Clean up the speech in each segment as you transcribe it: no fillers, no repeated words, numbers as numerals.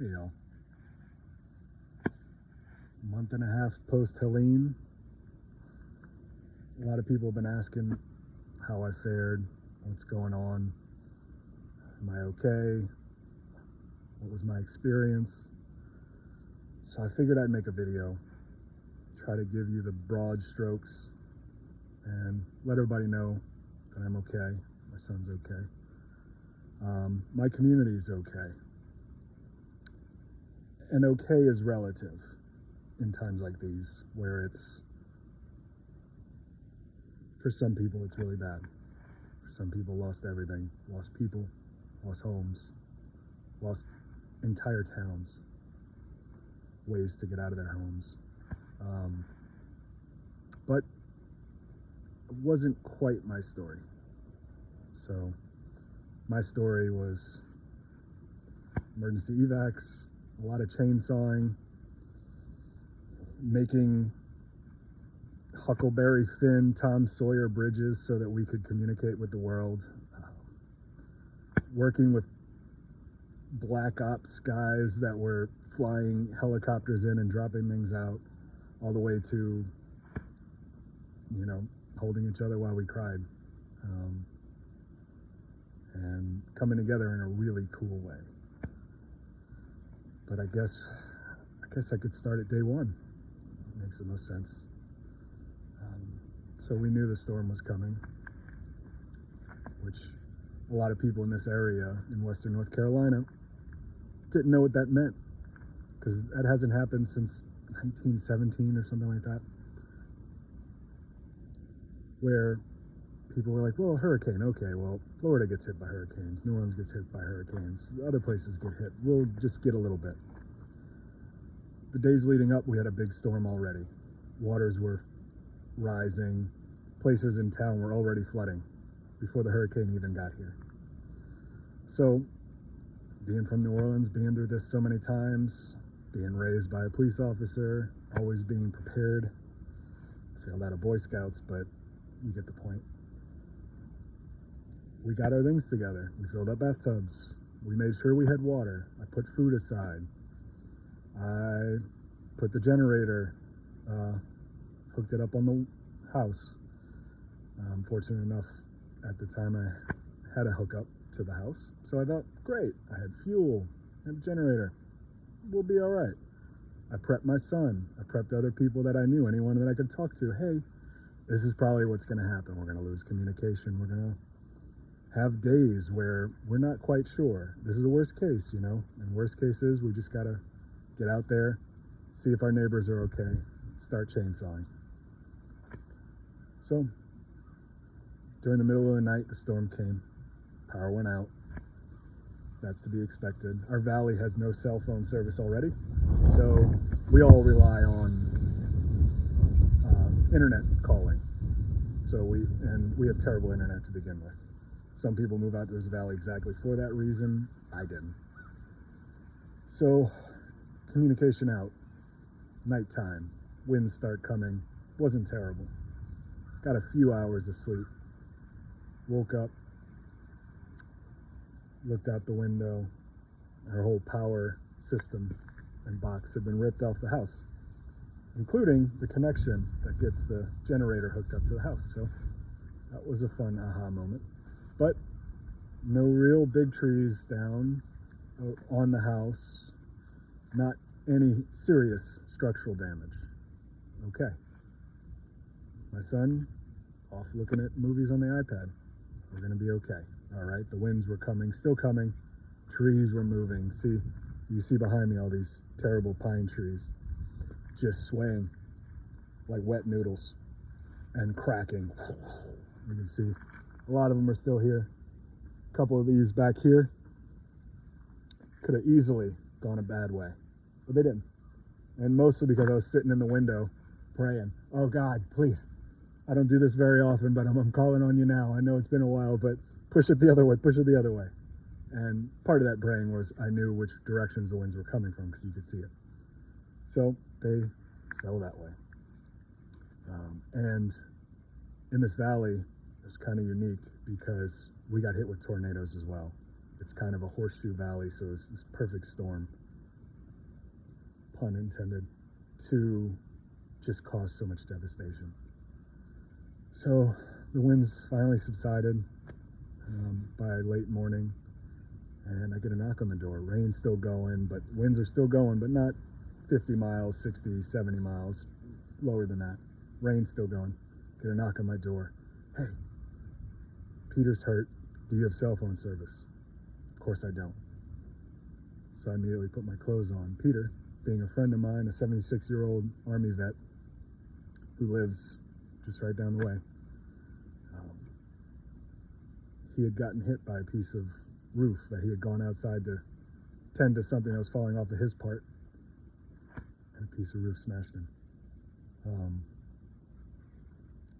Neal. Month and a half post Helene. A lot of people have been asking how I fared, what's going on, am I okay, what was my experience. So I figured I'd make a video, try to give you the broad strokes and let everybody know that I'm okay, my son's okay, my community's okay. And okay is relative in times like these, where it's, for some people it's really bad. For some people lost everything, lost people, lost homes, lost entire towns, ways to get out of their homes. But it wasn't quite my story. So my story was emergency evacs, a lot of chainsawing, making Huckleberry Finn, Tom Sawyer bridges so that we could communicate with the world, working with black ops guys that were flying helicopters in and dropping things out, all the way to, holding each other while we cried, and coming together in a really cool way. But I guess I could start at day one. It makes the most sense. So we knew the storm was coming, which a lot of people in this area in Western North Carolina didn't know what that meant, because that hasn't happened since 1917 or something like that, where people were like, well, hurricane, okay, well, Florida gets hit by hurricanes, New Orleans gets hit by hurricanes, other places get hit, we'll just get a little bit. The days leading up, we had a big storm already. Waters were rising, places in town were already flooding before the hurricane even got here. So, being from New Orleans, being through this so many times, being raised by a police officer, always being prepared. I failed out of Boy Scouts, but you get the point. We got our things together. We filled up bathtubs. We made sure we had water. I put food aside. I put the generator, hooked it up on the house. I'm fortunate enough at the time I had a hookup to the house. So I thought, great, I had fuel, I had a generator, we'll be all right. I prepped my son. I prepped other people that I knew, anyone that I could talk to. Hey, this is probably what's going to happen. We're going to lose communication. We're going to have days where we're not quite sure. This is the worst case, And worst case is we just got to get out there, see if our neighbors are okay, start chainsawing. So, during the middle of the night, the storm came. Power went out. That's to be expected. Our valley has no cell phone service already, so we all rely on internet calling. So we have terrible internet to begin with. Some people move out to this valley exactly for that reason. I didn't. So, communication out. Nighttime. Winds start coming. Wasn't terrible. Got a few hours of sleep. Woke up. Looked out the window. Our whole power system and box had been ripped off the house, including the connection that gets the generator hooked up to the house. So that was a fun aha moment. But no real big trees down on the house. Not any serious structural damage. Okay. My son off looking at movies on the iPad. We're going to be okay. All right, the winds were coming, still coming. Trees were moving. See, you see behind me all these terrible pine trees just swaying like wet noodles and cracking. You can see a lot of them are still here. A couple of these back here could have easily gone a bad way, but they didn't. And mostly because I was sitting in the window praying, oh God, please. I don't do this very often, but I'm calling on you now. I know it's been a while, but push it the other way, push it the other way. And part of that praying was I knew which directions the winds were coming from because you could see it. So they fell that way. And in this valley, it was kind of unique because we got hit with tornadoes as well. It's kind of a horseshoe valley, so it was this perfect storm. pun intended, to just cause so much devastation. So the winds finally subsided by late morning, and I get a knock on the door. Rain's still going, but winds are still going, but not 50 miles, 60, 70 miles, lower than that. Rain's still going. Get a knock on my door. Hey, Peter's hurt. Do you have cell phone service? Of course I don't. So I immediately put my clothes on. Peter, being a friend of mine, a 76-year-old Army vet who lives just right down the way, he had gotten hit by a piece of roof that he had gone outside to tend to something that was falling off of his part, and a piece of roof smashed him.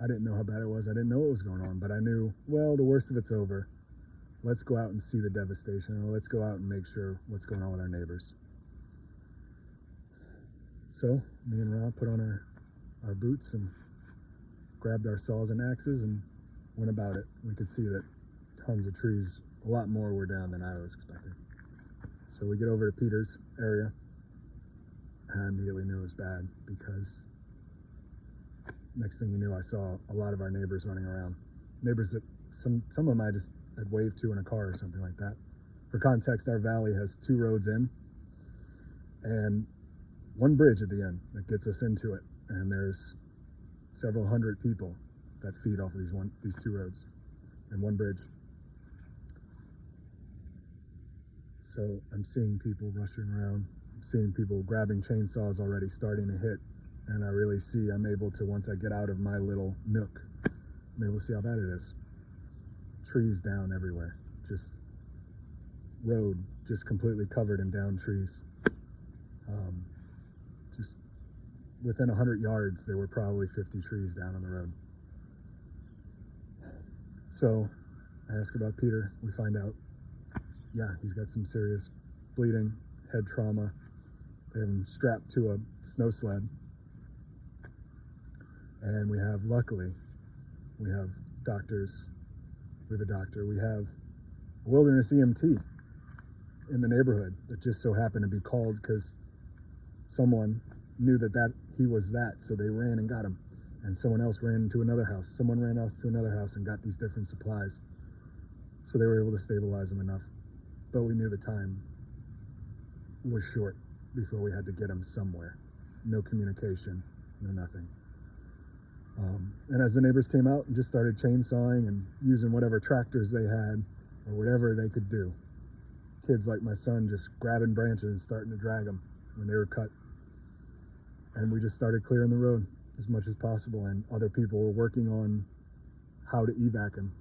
I didn't know how bad it was. I didn't know what was going on, but I knew, well, the worst of it's over. Let's go out and see the devastation, or let's go out and make sure what's going on with our neighbors. So me and Rob put on our boots and grabbed our saws and axes and went about it. We could see that tons of trees, a lot more were down than I was expecting. So we get over to Peter's area, and I immediately knew it was bad, because next thing you knew, I saw a lot of our neighbors running around. Neighbors that some of them I just had waved to in a car or something like that. For context, our valley has 2 roads in and 1 bridge at the end that gets us into it. And there's several hundred people that feed off of these 2 roads and 1 bridge. So I'm seeing people rushing around. I'm seeing people grabbing chainsaws already starting to hit. And I really see, I'm able to, once I get out of my little nook, I'm able to see how bad it is. Trees down everywhere. Just road just completely covered in downed trees. Just within 100 yards, there were probably 50 trees down on the road. So I ask about Peter. We find out, yeah, he's got some serious bleeding, head trauma. They have him strapped to a snow sled. And luckily, we have doctors. We have a doctor. We have a wilderness EMT in the neighborhood that just so happened to be called because someone knew that he was that, so they ran and got him. And someone else ran into another house. Someone ran us to another house and got these different supplies. So they were able to stabilize him enough. But we knew the time was short before we had to get him somewhere. No communication, no nothing. And as the neighbors came out and just started chainsawing and using whatever tractors they had or whatever they could do, kids like my son just grabbing branches and starting to drag them when they were cut. And we just started clearing the road as much as possible, and other people were working on how to evac him.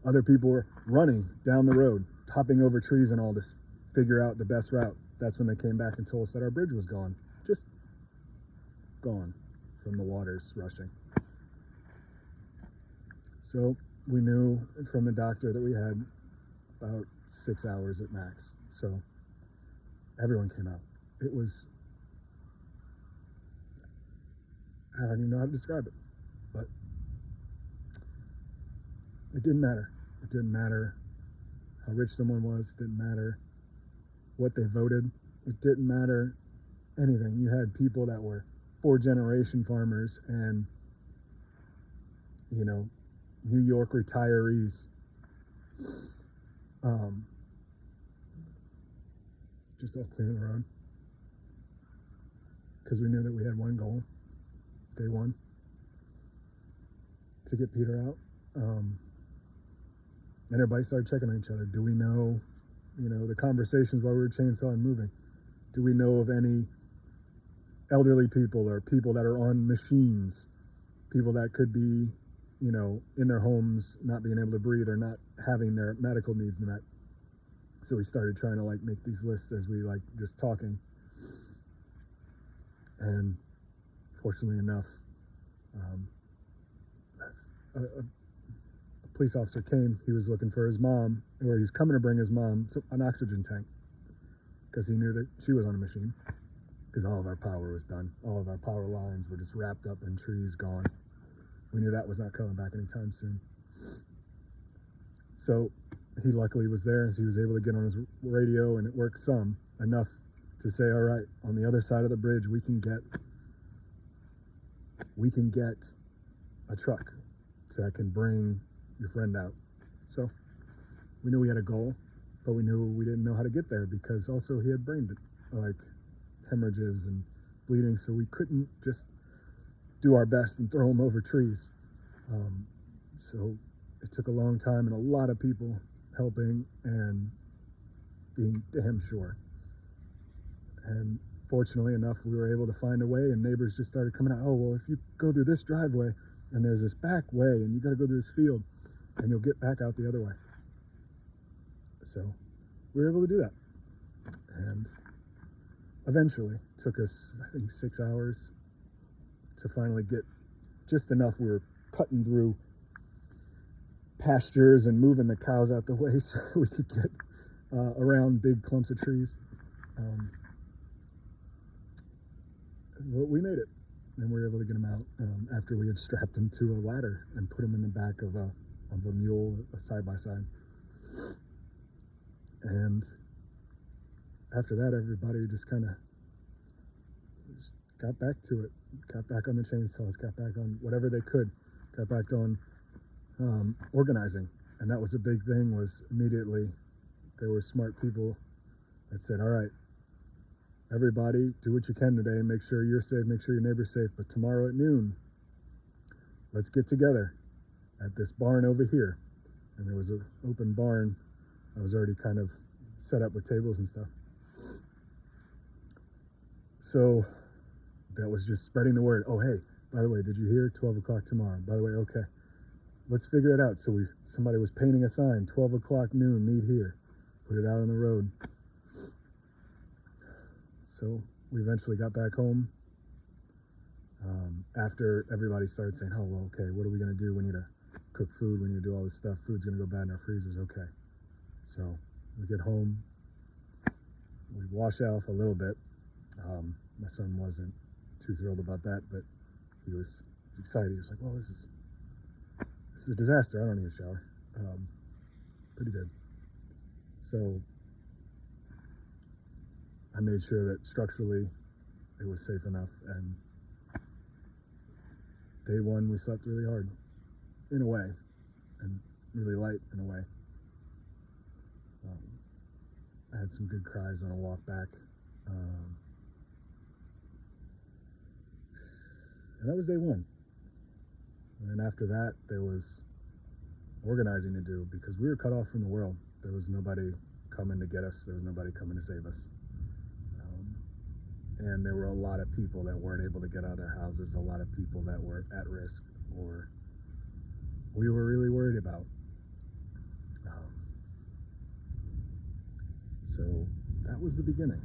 Other people were running down the road, hopping over trees and all to figure out the best route. That's when they came back and told us that our bridge was gone. Just gone from the waters rushing. So we knew from the doctor that we had about 6 hours at max. So everyone came out. It was, I don't even know how to describe it, but it didn't matter. It didn't matter how rich someone was. It didn't matter what they voted. It didn't matter anything. You had people that were 4th-generation farmers and, New York retirees. Just all clearing the road. Because we knew that we had one goal, day one, to get Peter out. And everybody started checking on each other. Do we know, the conversations while we were chainsaw and moving? Do we know of any elderly people or people that are on machines, people that could be, in their homes, not being able to breathe or not having their medical needs met? So we started trying to make these lists as we just talking. And fortunately enough, a police officer came. He was looking for his mom, or he's coming to bring his mom an oxygen tank because he knew that she was on a machine, because all of our power was done. All of our power lines were just wrapped up in trees, gone. We knew that was not coming back anytime soon. So he luckily was there, and so he was able to get on his radio, and it worked enough to say, all right, on the other side of the bridge, we can get a truck that can bring your friend out. So we knew we had a goal, but we knew we didn't know how to get there because also he had brain like hemorrhages and bleeding, so we couldn't just do our best and throw him over trees. So it took a long time and a lot of people helping and being damn sure. And fortunately enough, we were able to find a way, and neighbors just started coming out. Oh, well, if you go through this driveway and there's this back way and you got to go through this field and you'll get back out the other way. So we were able to do that. And eventually it took us, I think, 6 hours to finally get just enough. We were cutting through pastures and moving the cows out the way so we could get around big clumps of trees. Well, we made it, and we were able to get him out after we had strapped him to a ladder and put him in the back of a mule, a side-by-side. And after that, everybody just kind of got back to it, got back on the chainsaws, got back on whatever they could, got back on organizing. And that was a big thing, was immediately there were smart people that said, all right, everybody do what you can today, make sure you're safe, make sure your neighbor's safe, but tomorrow at noon, let's get together at this barn over here. And there was an open barn that was already kind of set up with tables and stuff. So that was just spreading the word. Oh, hey, by the way, did you hear 12 o'clock tomorrow? By the way, okay, let's figure it out. So somebody was painting a sign, 12 o'clock noon, meet here, put it out on the road. So we eventually got back home after everybody started saying, oh, well, okay, what are we going to do? We need to cook food. We need to do all this stuff. Food's going to go bad in our freezers. Okay. So we get home. We wash off a little bit. My son wasn't too thrilled about that, but he was excited. He was like, well, this is a disaster. I don't need a shower. But he did. So I made sure that structurally it was safe enough, and day one we slept really hard in a way, and really light in a way. I had some good cries on a walk back, and that was day one. And after that there was organizing to do, because we were cut off from the world. There was nobody coming to get us. There was nobody coming to save us. And there were a lot of people that weren't able to get out of their houses, a lot of people that were at risk or we were really worried about. So that was the beginning.